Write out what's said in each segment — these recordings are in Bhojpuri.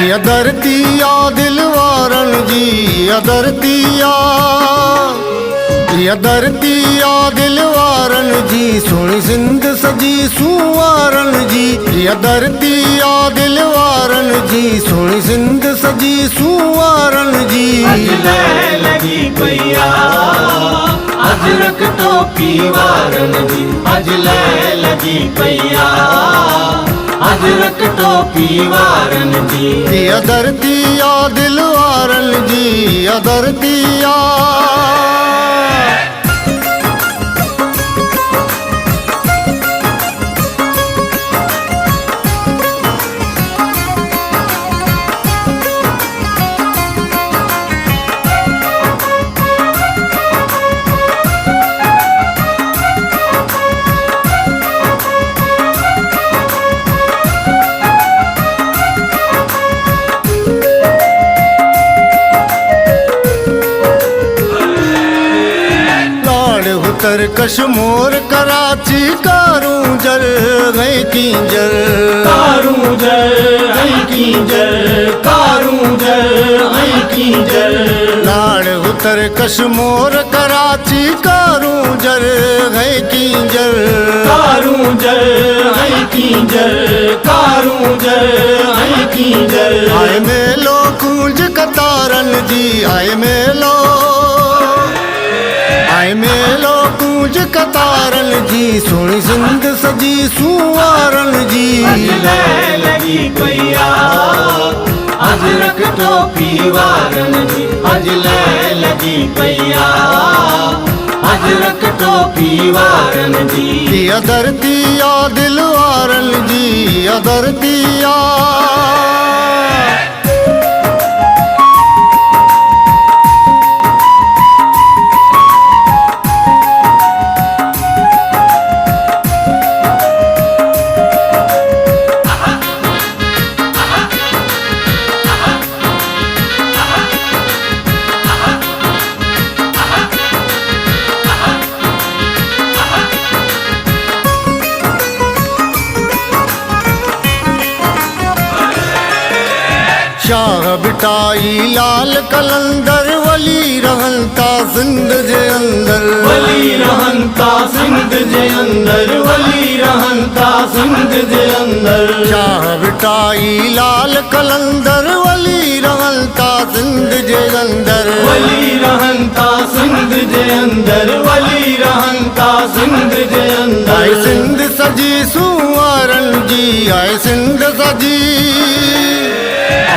या धरती या दिल वारन जी या धरती या धरती या दिल वारन जी सोनी सिंध सजी सुवारन जी या धरती या दिल वारन जी सोनी सिंध सजी सुवारन जी लगी पैया अजरक टोपी वारन जी लगी पैया अजरक टोपी वारन जी या धरती या दिल वारन जी या धरती या तरकश मोर कराची कारूंजर गई कींजर कारूंजर गई कींजर कारूंजर गई कींजर लाड़ तरकश मोर कराची कारूंजर गई कींजर कारूंजर गई कींजर कारूंजर गई कींजर आए मेलो कूंज कतारन जी आए मेलो कूंज कतारन जी सोनी सिंध सजी सुवारन जी लगी पैया अजरक टोपी वारन जी लगी पैया अजरक टोपी वारन जी या धरती या दिल वारन जी या धरती या शाह बिटाई लाल कलंदर वली रहंता सिंध जे अंदर वली रहंता सिंध जे अंदर वली रहंता सिंध जे अंदर शाह बिटाई लाल कलंदर वली रहंता सिंध जे अंदर वली रहंता सिंध जे अंदर वली रहंता सिंध जे अंदर आए सिंध सजी सुवारन जी आए सिंध सजी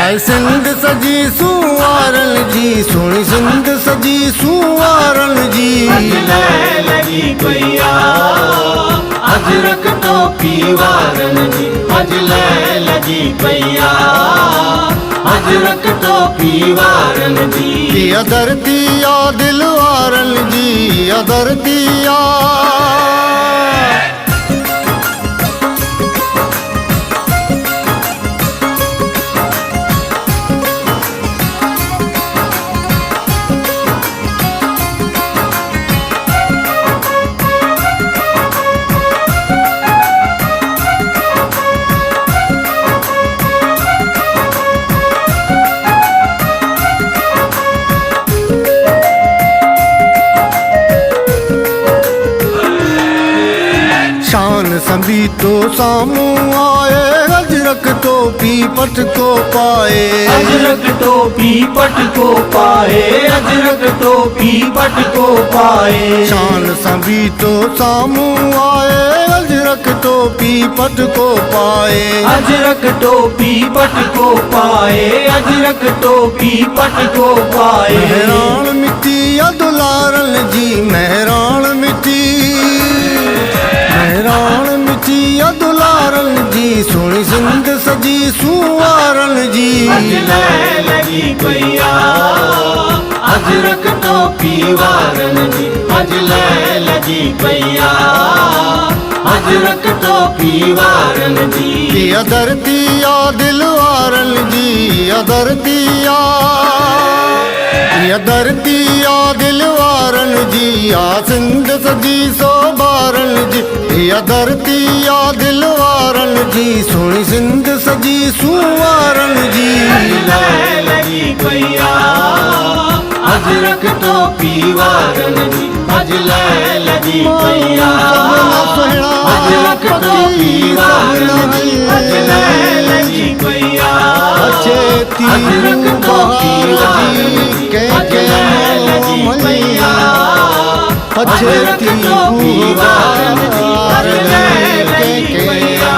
आए सिंध सजी सुवारन जी सोनी सिंध सजी सुवारन जी लगी पैया अजरक टोपी वारन जी लगी पैया अजरक टोपी वारन जी या धरती या दिल वारन जी या धरती या संभी तो सामू आए अजरक टोपी पट को पाए अजरक टोपी पट को पाए अजरक टोपी पट को पाए शान संभी तो सामू आए अजरक टोपी पट को पाए अजरक टोपी पट को पाए अजरक टोपी पट को पाए मेहरान मिट्टी या दुलारन जी मेहरान मिट्टी या दुलारन जी सोनी सिंध सजी सुवारन जी लगी पैया अजरक टोपी वारन जी लगी पैया अजरक टोपी वारन जी या धरती या दिल वारन जी या धरती या या धरती आ दिल वारन जी आ सिंध सजी सो बारन जी या धरती आ दिल वारन जी सोनी सिंध सजी सुवारन जी लगी पैया अजरक टोपी वारन जी अज लगी पैया अजरक टोपी वारन जी अज लगी पैया अजरक टोपी वारन जी अज लगी पैया अजरक टोपी वारन जी अज लगी पैया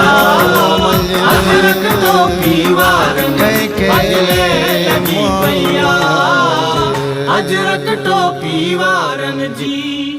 अजरक टोपी वारन जी अज लगी पैया अजरक टोपी वारन जी।